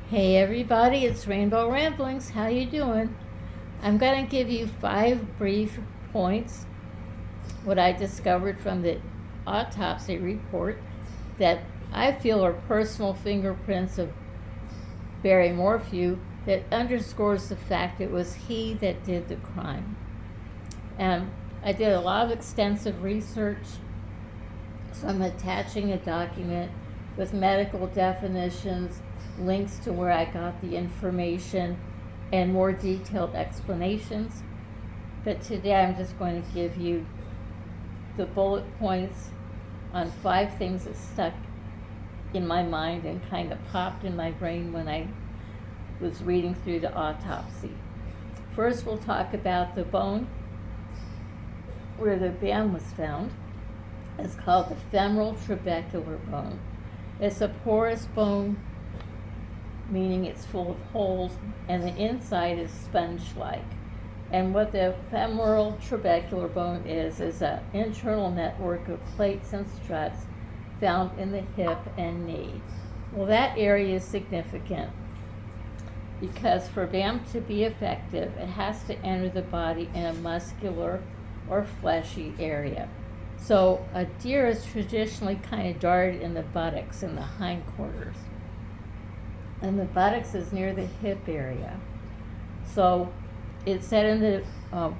Hey everybody, it's Rainbow Ramblings. How you doing? I'm going to give you 5 brief points, what I discovered from the autopsy report that I feel are personal fingerprints of Barry Morphew that underscores the fact it was he that did the crime. And I did a lot of extensive research, so I'm attaching a document with medical definitions, links to where I got the information, and more detailed explanations. But today I'm just going to give you the bullet points on 5 things that stuck in my mind and kind of popped in my brain when I was reading through the autopsy. First, we'll talk about the bone where the bam was found. It's called the femoral trabecular bone. It's a porous bone, meaning it's full of holes, and the inside is sponge-like. And what the femoral trabecular bone is an internal network of plates and struts found in the hip and knee. Well, that area is significant because for BAM to be effective, it has to enter the body in a muscular or fleshy area. So a deer is traditionally kind of darted in the buttocks and the hindquarters. And the buttocks is near the hip area. So it said in the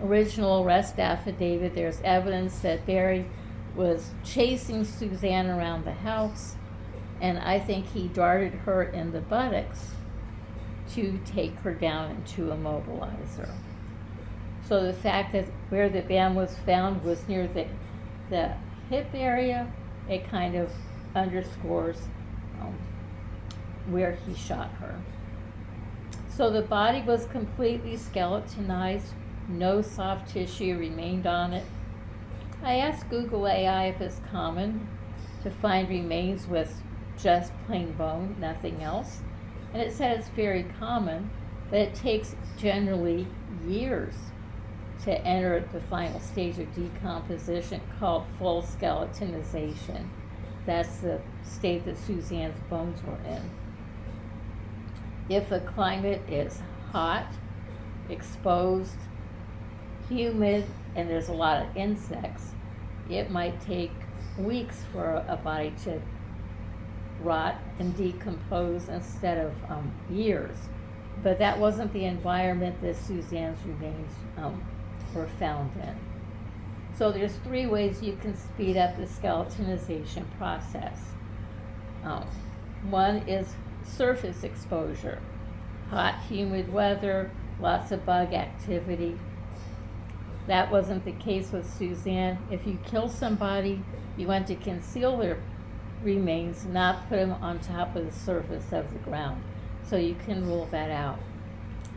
original arrest affidavit, there's evidence that Barry was chasing Suzanne around the house, and I think he darted her in the buttocks to take her down and to immobilize her. So the fact that where the bam was found was near the hip area, it kind of underscores where he shot her. So the body was completely skeletonized, no soft tissue remained on it. I asked Google AI if it's common to find remains with just plain bone, nothing else, and it said it's very common, but it takes generally years to enter the final stage of decomposition called full skeletonization. That's the state that Suzanne's bones were in. If the climate is hot, exposed, humid, and there's a lot of insects, it might take weeks for a body to rot and decompose instead of years. But that wasn't the environment that Suzanne's remains were found in. So there's 3 ways you can speed up the skeletonization process. One is surface exposure, hot, humid weather, lots of bug activity. That wasn't the case with Suzanne. If you kill somebody, you want to conceal their remains, not put them on top of the surface of the ground. So you can rule that out.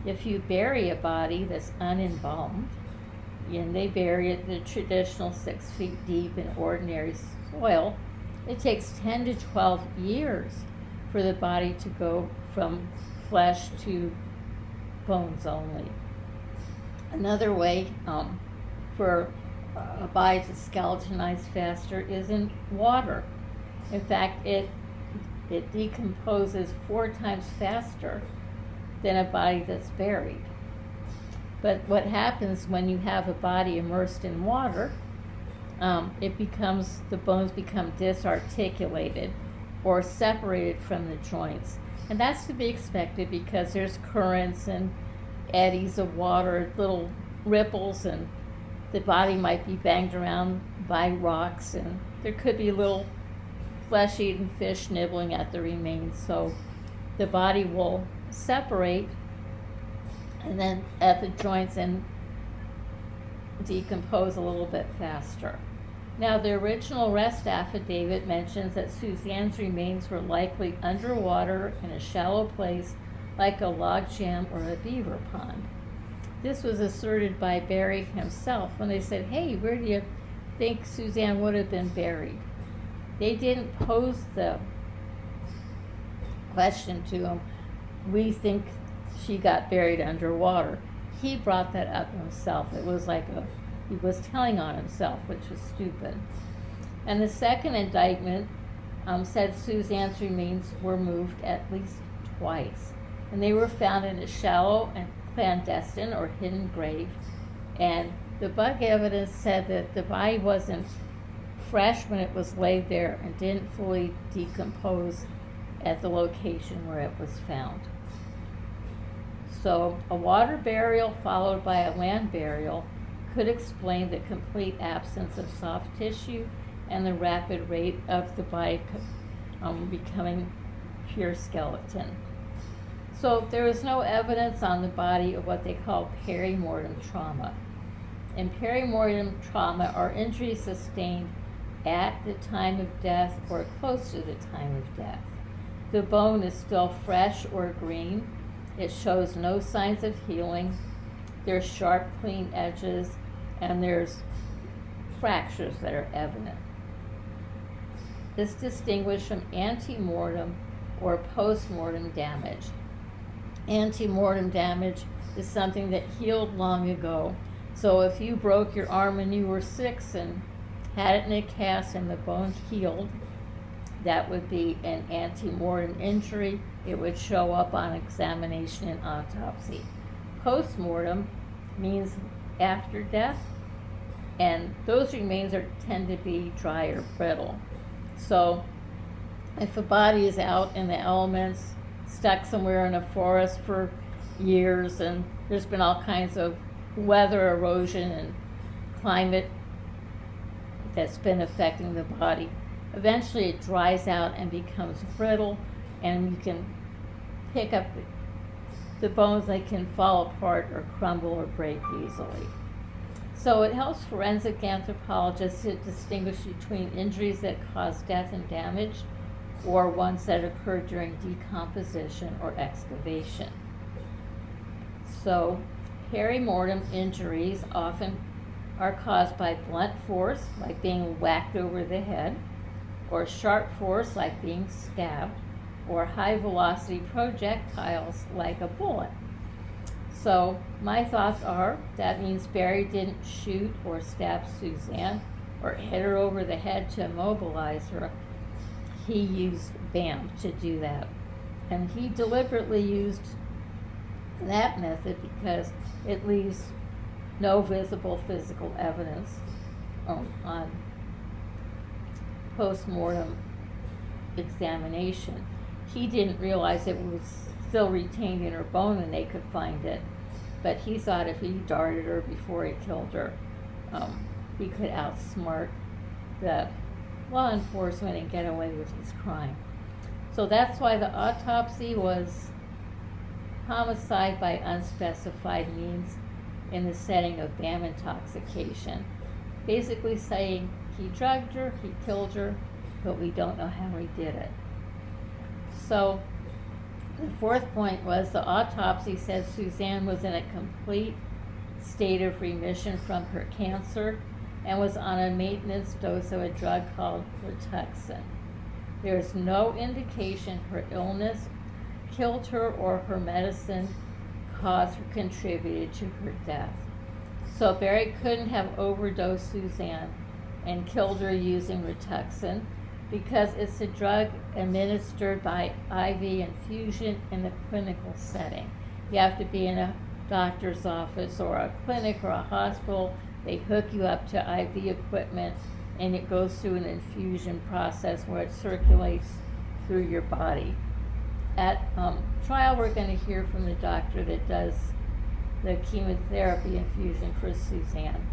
If you bury a body that's unembalmed, and they bury it the traditional 6 feet deep in ordinary soil, it takes 10 to 12 years for the body to go from flesh to bones only. Another way for a body to skeletonize faster is in water. In fact, it decomposes 4 times faster than a body that's buried. But what happens when you have a body immersed in water, the bones become disarticulated or separated from the joints. And that's to be expected because there's currents and eddies of water, little ripples, and the body might be banged around by rocks, and there could be little flesh-eating fish nibbling at the remains. So the body will separate and then at the joints and decompose a little bit faster. Now, the original arrest affidavit mentions that Suzanne's remains were likely underwater in a shallow place like a log jam or a beaver pond. This was asserted by Barry himself when they said, "Hey, where do you think Suzanne would have been buried?" They didn't pose the question to him, "We think she got buried underwater." He brought that up himself. It was like he was telling on himself, which was stupid. And the second indictment said Suzanne's remains were moved at least twice. And they were found in a shallow and clandestine or hidden grave. And the bug evidence said that the body wasn't fresh when it was laid there and didn't fully decompose at the location where it was found. So a water burial followed by a land burial could explain the complete absence of soft tissue and the rapid rate of the body becoming pure skeleton. So there is no evidence on the body of what they call perimortem trauma. And perimortem trauma are injuries sustained at the time of death or close to the time of death. The bone is still fresh or green. It shows no signs of healing. There's sharp, clean edges, and there's fractures that are evident. This is distinguished from antemortem or postmortem damage. Antemortem damage is something that healed long ago. So if you broke your arm when you were 6 and had it in a cast and the bone healed, that would be an antemortem injury. It would show up on examination and autopsy. Postmortem means after death, and those remains tend to be dry or brittle. So if a body is out in the elements, stuck somewhere in a forest for years, and there's been all kinds of weather, erosion, and climate that's been affecting the body, eventually it dries out and becomes brittle, and you can pick up the bones. They can fall apart or crumble or break easily. So it helps forensic anthropologists to distinguish between injuries that cause death and damage or ones that occur during decomposition or excavation. So perimortem injuries often are caused by blunt force, like being whacked over the head, or sharp force, like being stabbed, or high velocity projectiles, like a bullet. So my thoughts are that means Barry didn't shoot or stab Suzanne or hit her over the head to immobilize her. He used BAM to do that. And he deliberately used that method because it leaves no visible physical evidence on post-mortem examination. He didn't realize it was still retained in her bone and they could find it, but he thought if he darted her before he killed her, he could outsmart the law enforcement and get away with his crime. So that's why the autopsy was homicide by unspecified means in the setting of BAM intoxication. Basically saying he drugged her, he killed her, but we don't know how he did it. So the fourth point was the autopsy said Suzanne was in a complete state of remission from her cancer and was on a maintenance dose of a drug called Rituxan. There is no indication her illness killed her or her medicine caused or contributed to her death. So Barry couldn't have overdosed Suzanne and killed her using Rituxan because it's a drug administered by IV infusion in the clinical setting. You have to be in a doctor's office or a clinic or a hospital. They hook you up to IV equipment and it goes through an infusion process where it circulates through your body. At trial, we're going to hear from the doctor that does the chemotherapy infusion for Suzanne.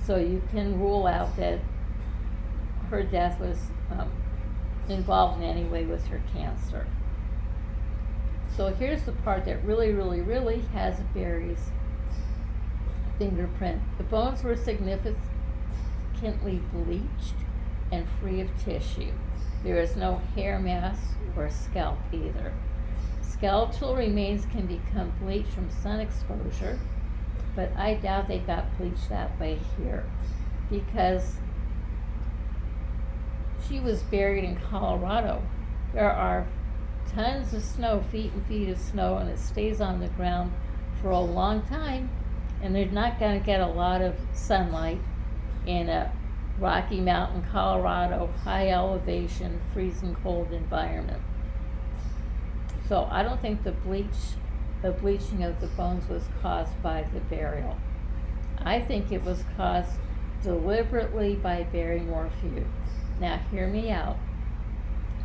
So you can rule out that her death was involved in any way with her cancer. So here's the part that really has Barry's fingerprint. The bones were significantly bleached and free of tissue. There is no hair mass or scalp either. Skeletal remains can become bleached from sun exposure, but I doubt they got bleached that way here because she was buried in Colorado. There are tons of snow, feet and feet of snow, and it stays on the ground for a long time, and they're not going to get a lot of sunlight in a Rocky Mountain, Colorado, high elevation, freezing cold environment. So I don't think the bleaching of the bones was caused by the burial. I think it was caused deliberately by Barrymore-Few. Now hear me out.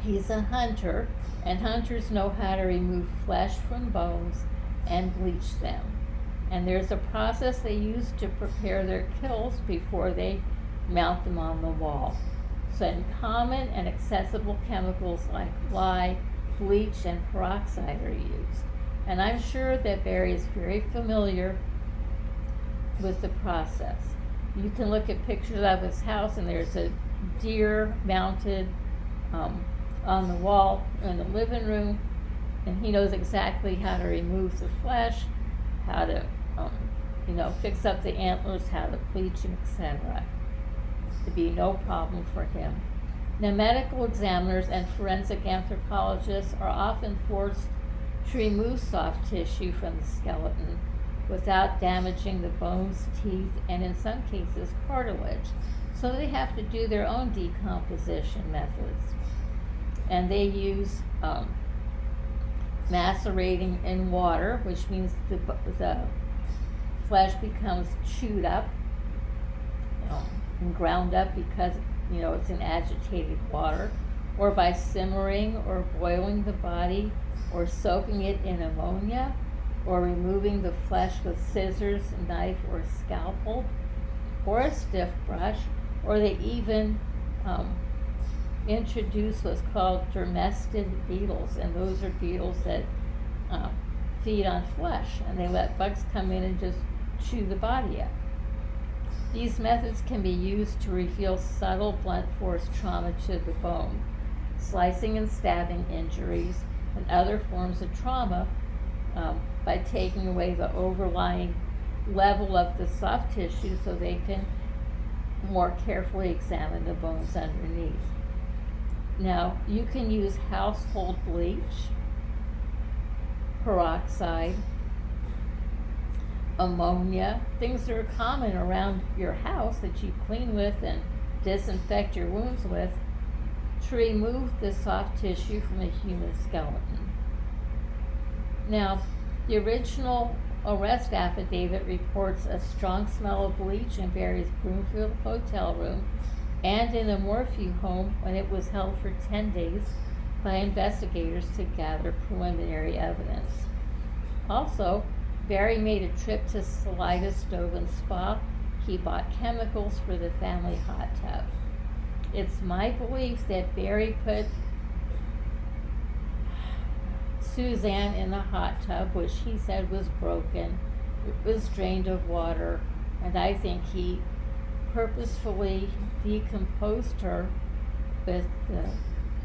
He's a hunter, and hunters know how to remove flesh from bones and bleach them. And there's a process they use to prepare their kills before they mount them on the wall. So common and accessible chemicals like lye, bleach, and peroxide are used. And I'm sure that Barry is very familiar with the process. You can look at pictures of his house, and there's a deer mounted on the wall in the living room, and he knows exactly how to remove the flesh, how to fix up the antlers, how to bleach them, etc. It'd be no problem for him. Now, medical examiners and forensic anthropologists are often forced to remove soft tissue from the skeleton without damaging the bones, teeth, and in some cases cartilage. So they have to do their own decomposition methods. And they use macerating in water, which means the flesh becomes chewed up and ground up because it's in agitated water, or by simmering or boiling the body, or soaking it in ammonia, or removing the flesh with scissors, knife, or scalpel, or a stiff brush, or they even introduce what's called dermestid beetles, and those are beetles that feed on flesh, and they let bugs come in and just chew the body up. These methods can be used to reveal subtle blunt force trauma to the bone, slicing and stabbing injuries, and other forms of trauma by taking away the overlying level of the soft tissue so they can more carefully examine the bones underneath. Now, you can use household bleach, peroxide, ammonia, things that are common around your house that you clean with and disinfect your wounds with, to remove the soft tissue from a human skeleton. Now, the original arrest affidavit reports a strong smell of bleach in Barry's Broomfield hotel room and in a Morphew home when it was held for 10 days by investigators to gather preliminary evidence. Also, Barry made a trip to Salida Stove and Spa. He bought chemicals for the family hot tub. It's my belief that Barry put Suzanne in the hot tub, which he said was broken. It was drained of water, and I think he purposefully decomposed her with the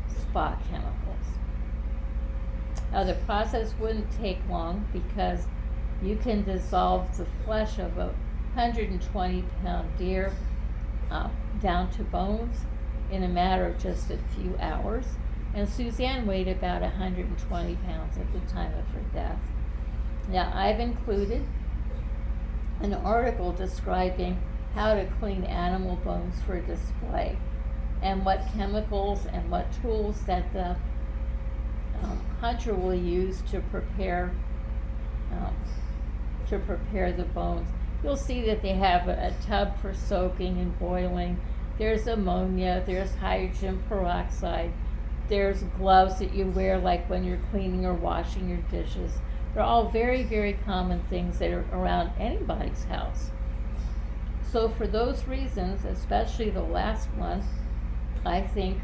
spa chemicals. Now, the process wouldn't take long because you can dissolve the flesh of a 120-pound deer down to bones in a matter of just a few hours. And Suzanne weighed about 120 pounds at the time of her death. Now, I've included an article describing how to clean animal bones for display and what chemicals and what tools that the hunter will use to prepare the bones. You'll see that they have a tub for soaking and boiling. There's ammonia, there's hydrogen peroxide, there's gloves that you wear like when you're cleaning or washing your dishes. They're all very, very common things that are around anybody's house. So for those reasons, especially the last one, I think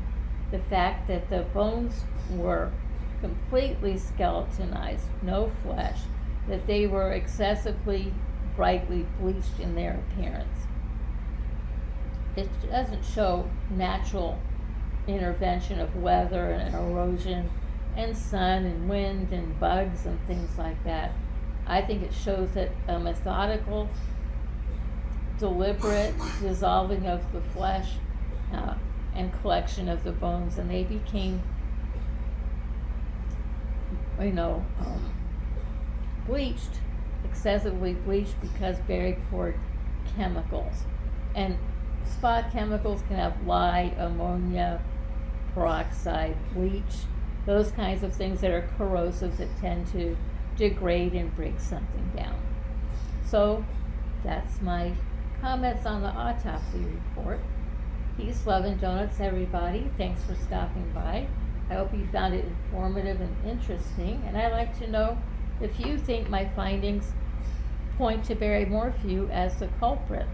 the fact that the bones were completely skeletonized, no flesh, that they were excessively brightly bleached in their appearance. It doesn't show natural intervention of weather and erosion and sun and wind and bugs and things like that. I think it shows that a methodical, deliberate dissolving of the flesh and collection of the bones, and they became, bleached, excessively bleached because Barry poured chemicals. And spot chemicals can have lye, ammonia, peroxide, bleach. those kinds of things that are corrosive that tend to degrade and break something down. So that's my comments on the autopsy report. Peace, love, and donuts, everybody. Thanks for stopping by. I hope you found it informative and interesting. And I'd like to know if you think my findings point to Barry Morphew as the culprit.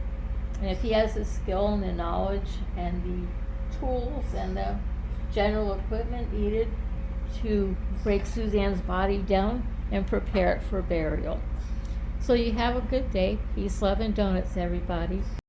And if he has the skill and the knowledge and the tools and the general equipment needed to break Suzanne's body down and prepare it for burial. So you have a good day. Peace, love, and donuts, everybody.